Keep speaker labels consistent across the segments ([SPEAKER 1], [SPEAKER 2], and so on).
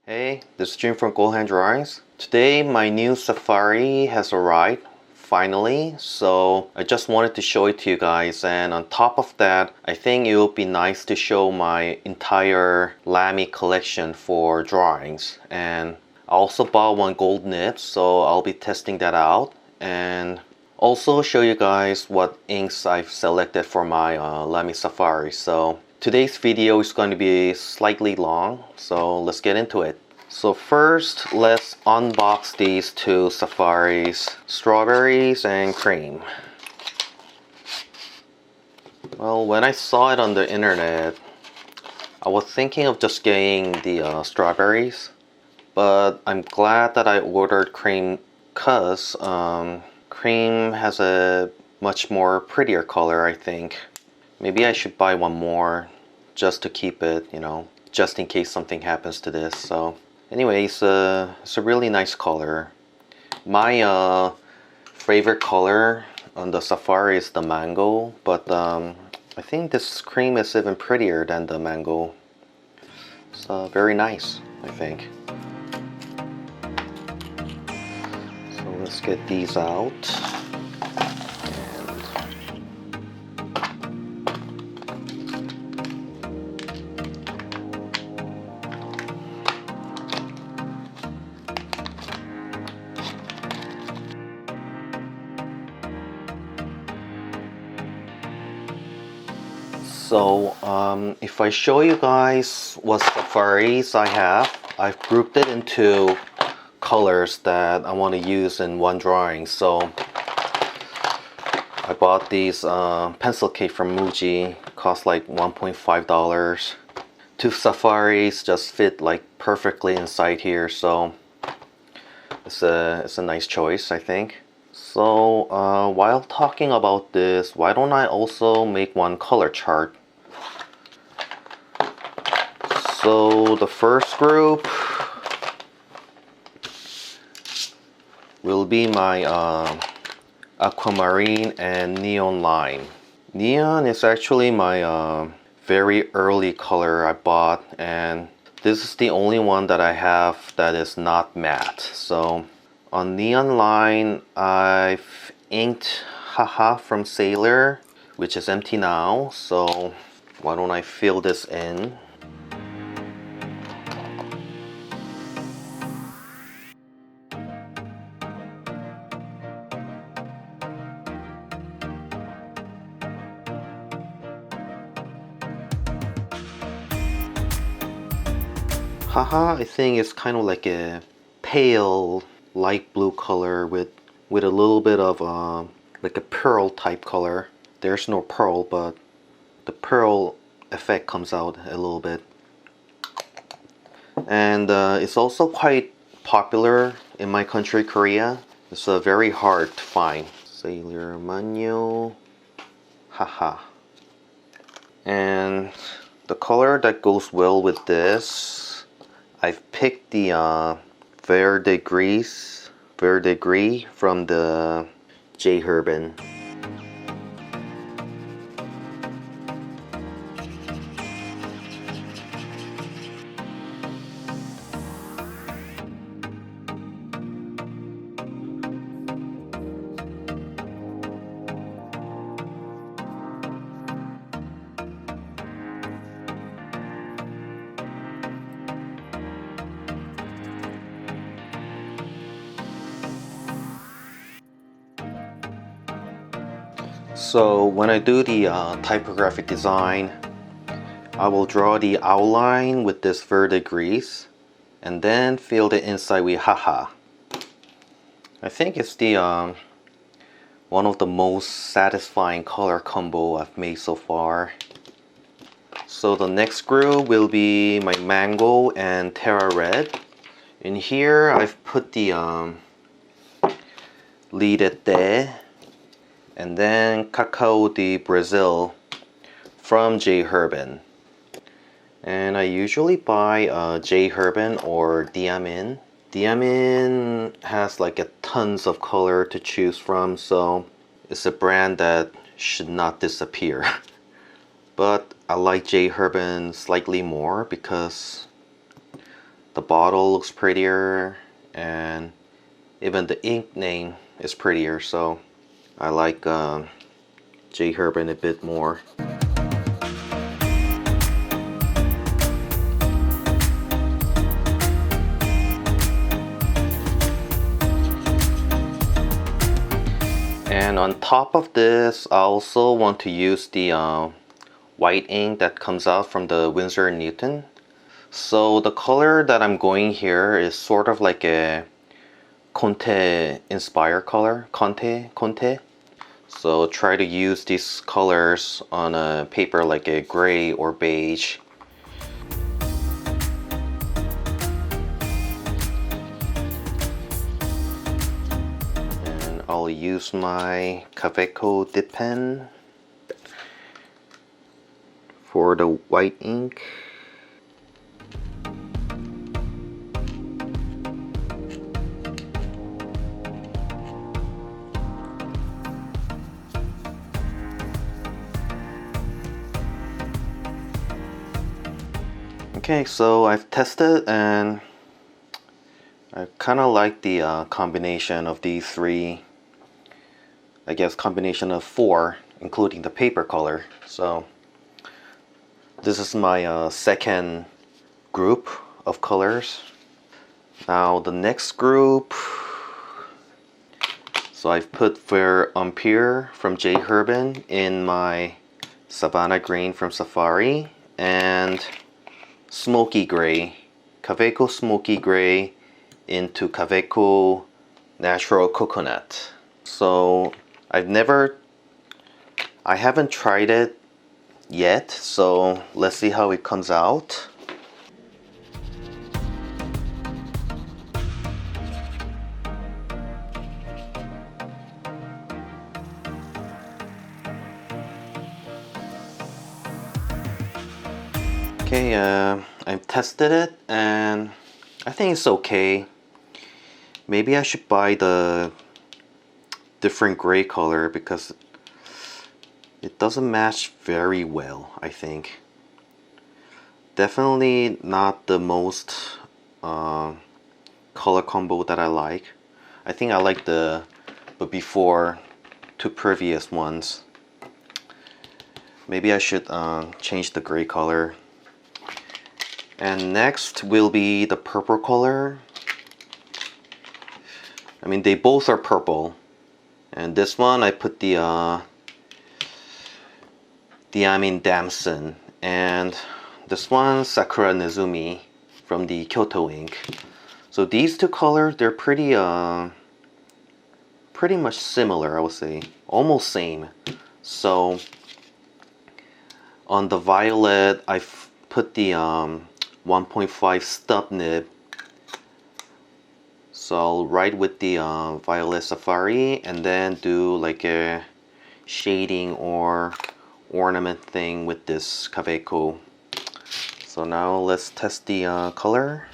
[SPEAKER 1] Hey, this is Jim from Goldhand Drawings. Today my new Safari has arrived, finally, so I just wanted to show it to you guys, and on top of that, I think it would be nice to show my entire Lamy collection for drawings. And I also bought one gold nib, so I'll be testing that out, and also show you guys what inks I've selected for my Lamy Safari. So today's video is going to be slightly long, so let's get into it. So first, let's unbox these two Safaris, strawberries and cream. Well, when I saw it on the internet, I was thinking of just getting the strawberries, but I'm glad that I ordered cream because cream has a much more prettier color, I think. Maybe I should buy one more just to keep it, just in case something happens to this. So anyways, it's a really nice color. My favorite color on the Safari is the mango, but I think this cream is even prettier than the mango. It's very nice, I think. So let's get these out. So if I show you guys what Safaris I have, I've grouped it into colors that I want to use in one drawing. So I bought these pencil case from Muji, cost like $1.5. Two Safaris just fit like perfectly inside here, so it's a nice choice, I think. So while talking about this, why don't I also make one color chart? So the first group will be my aquamarine and neon lime. Neon is actually my very early color I bought, and this is the only one that I have that is not matte. So on neon line, I've inked Haha from Sailor, which is empty now. So why don't I fill this in? Haha, I think it's kind of like a pale light blue color with a little bit of like a pearl type color. There's no pearl, but the pearl effect comes out a little bit. And it's also quite popular in my country, Korea. It's very hard to find. Sailor Manyo Haha. And the color that goes well with this, I've picked the Verde Gris from the J. Herbin. So when I do the typographic design, I will draw the outline with this Verde Gris and then fill the inside with Haha. I think it's the one of the most satisfying color combo I've made so far. So the next group will be my Mango and Terra Red. In here I've put the Lidete and then Cacao de Brazil from J. Herbin. And I usually buy J. Herbin or Diamin. Diamin has like tons of color to choose from, so it's a brand that should not disappear. But I like J. Herbin slightly more because The bottle looks prettier, and even the ink name is prettier, so I like J. Herbin a bit more. And on top of this, I also want to use the white ink that comes out from the Winsor & Newton. So the color that I'm going here is sort of like a Conte inspired color. Conte. So try to use these colors on a paper like a gray or beige. And I'll use my Kaweco dip pen for the white ink. Okay, so I've tested and I kind of like the combination of these three. I guess combination of four, including the paper color. So this is my second group of colors. Now the next group. So I've put Ver Empire from J. Herbin in my Savannah green from Safari, and Smoky Gray, Kaweco Smoky Gray into Kaweco Natural Coconut. So I haven't tried it yet, so let's see how it comes out. Okay, I've tested it and I think it's okay. Maybe I should buy the different gray color because it doesn't match very well, I think. Definitely not the most color combo that I like. I think I like the before two previous ones. Maybe I should change the gray color. And next will be the purple color. I mean, they both are purple. And this one I put the Diamine Damson, and this one Sakura Nezumi from the Kyoto ink. So these two colors, they're pretty much similar, I would say, almost same. So on the violet, I've put the 1.5 stub nib. So I'll write with the Violet Safari and then do like a shading or ornament thing with this Kaweco. So now let's test the color.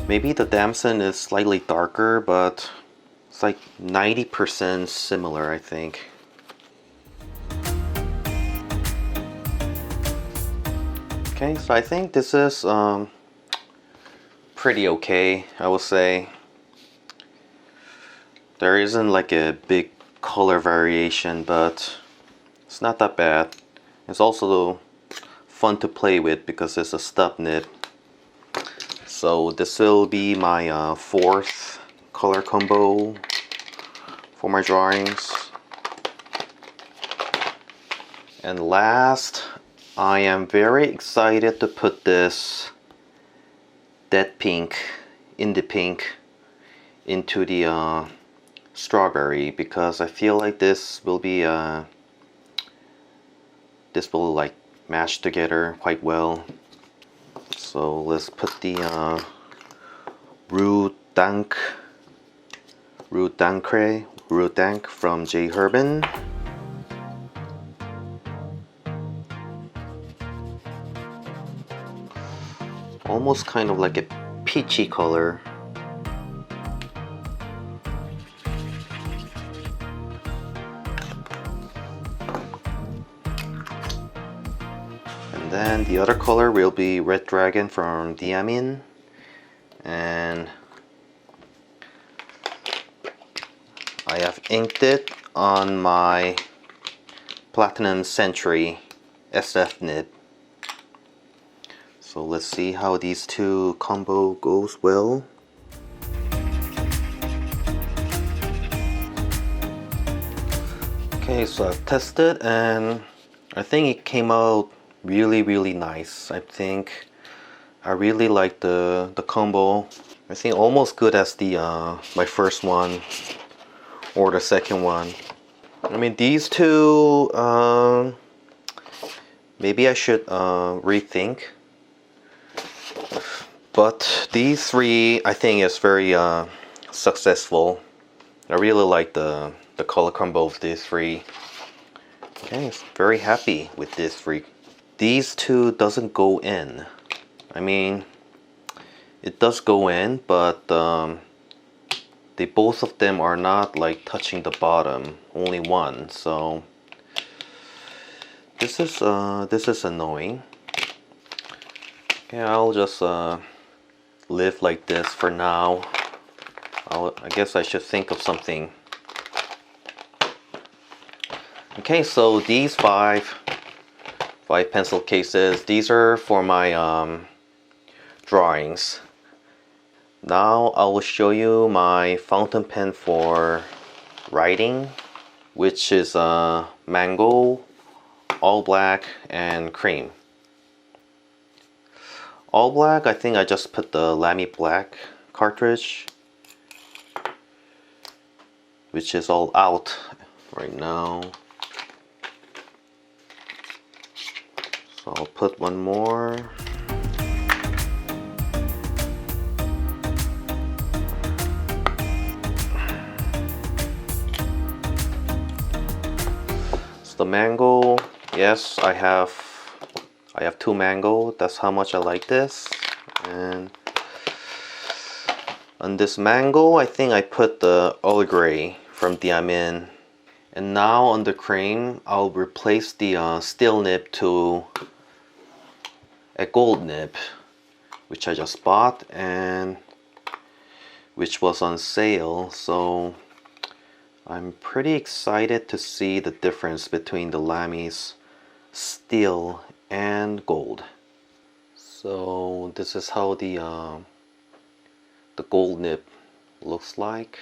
[SPEAKER 1] Maybe the damson is slightly darker, but it's like 90% similar, I think. Okay, so I think this is pretty okay, I will say. There isn't like a big color variation, but it's not that bad. It's also fun to play with because it's a stub nib. So this will be my fourth color combo for my drawings. And last, I am very excited to put this Dead Pink, Indie Pink into the strawberry, because I feel like this will be like match together quite well. So let's put the Rue Dank from J. Herbin. Almost kind of like a peachy color. And then the other color will be Red Dragon from Diamin. And I have inked it on my Platinum Century SF nib. So let's see how these two combo goes well. Okay, so I've tested and I think it came out really nice. I think I really like the combo. I think almost good as the my first one or the second one. I mean, these two maybe I should rethink, but these three I think is very successful. I really like the color combo of these three. Okay, very happy with these three. These two doesn't go in. I mean, it does go in, but they both of them are not like touching the bottom. Only one, so this is annoying. Okay, I'll just live like this for now. I guess I should think of something. Okay, so these five pencil cases, these are for my drawings. Now I will show you my fountain pen for writing, which is mango, all black, and cream. All black, I think I just put the Lamy black cartridge, which is all out right now. So I'll put one more. So the mango, yes, I have two mango. That's how much I like this. And on this mango, I think I put the Earl Grey from Diamin. And now on the cream, I'll replace the steel nib to a gold nib, which I just bought and which was on sale. So I'm pretty excited to see the difference between the Lamy's steel and gold. So this is how the gold nib looks like.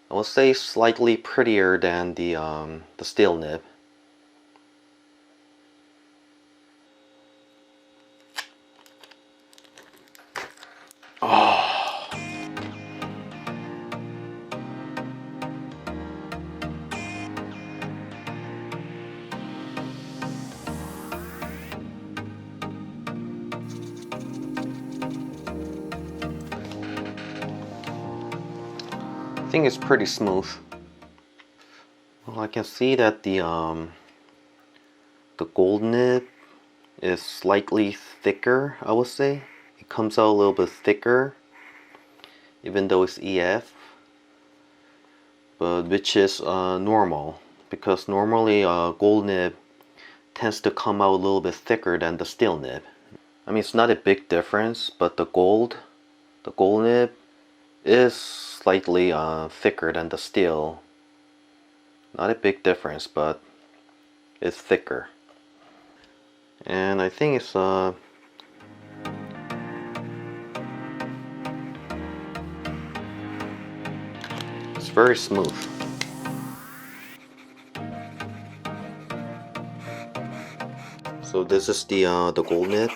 [SPEAKER 1] I would say slightly prettier than the steel nib. Oh. I think it's pretty smooth. Well, I can see that the gold nib is slightly thicker, I would say. It comes out a little bit thicker, even though it's EF, but which is normal, because normally gold nib tends to come out a little bit thicker than the steel nib. I mean, it's not a big difference, but the gold nib is slightly thicker than the steel. Not a big difference, but it's thicker. And I think it's very smooth. So this is the gold nib.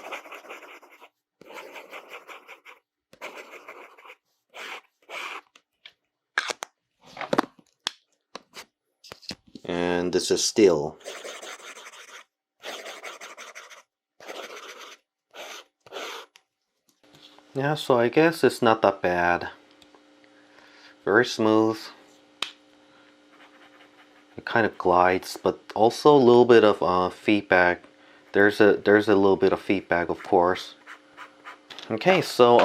[SPEAKER 1] And this is steel. Yeah, so I guess it's not that bad. Very smooth. It kind of glides, but also a little bit of feedback. There's a little bit of feedback, of course. Okay, so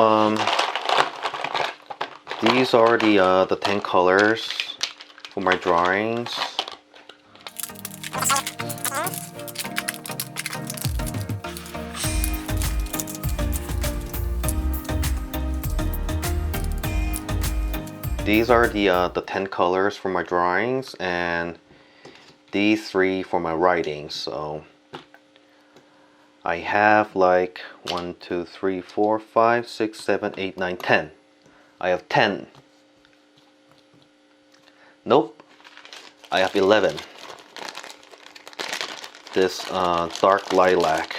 [SPEAKER 1] these are the 10 colors for my drawings. these are the 10 colors for my drawings, and these 3 for my writing. So I have like 1, 2, 3, 4, 5, 6, 7, 8, 9, 10. I have 10. Nope, I have 11. This dark lilac.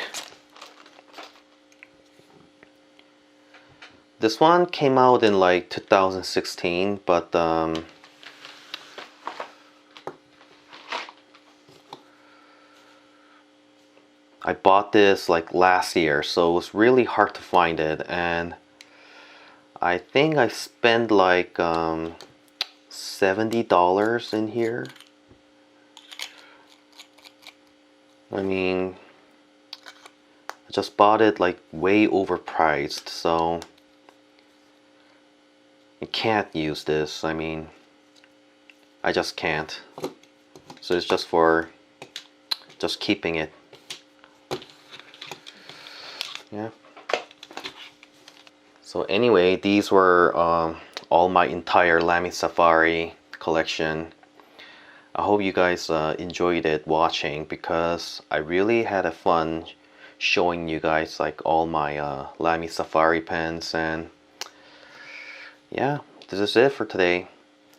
[SPEAKER 1] This one came out in like 2016, but I bought this like last year, so it was really hard to find it, and I think I spent like $70 in here. I mean, I just bought it like way overpriced, so you can't use this. I mean, I just can't. So it's just for just keeping it. Yeah. So anyway, these were all my entire Lamy Safari collection. I hope you guys enjoyed it watching, because I really had a fun showing you guys like all my Lamy Safari pens. And yeah, this is it for today.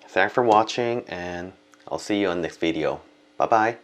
[SPEAKER 1] Thanks for watching, and I'll see you on the next video. Bye bye.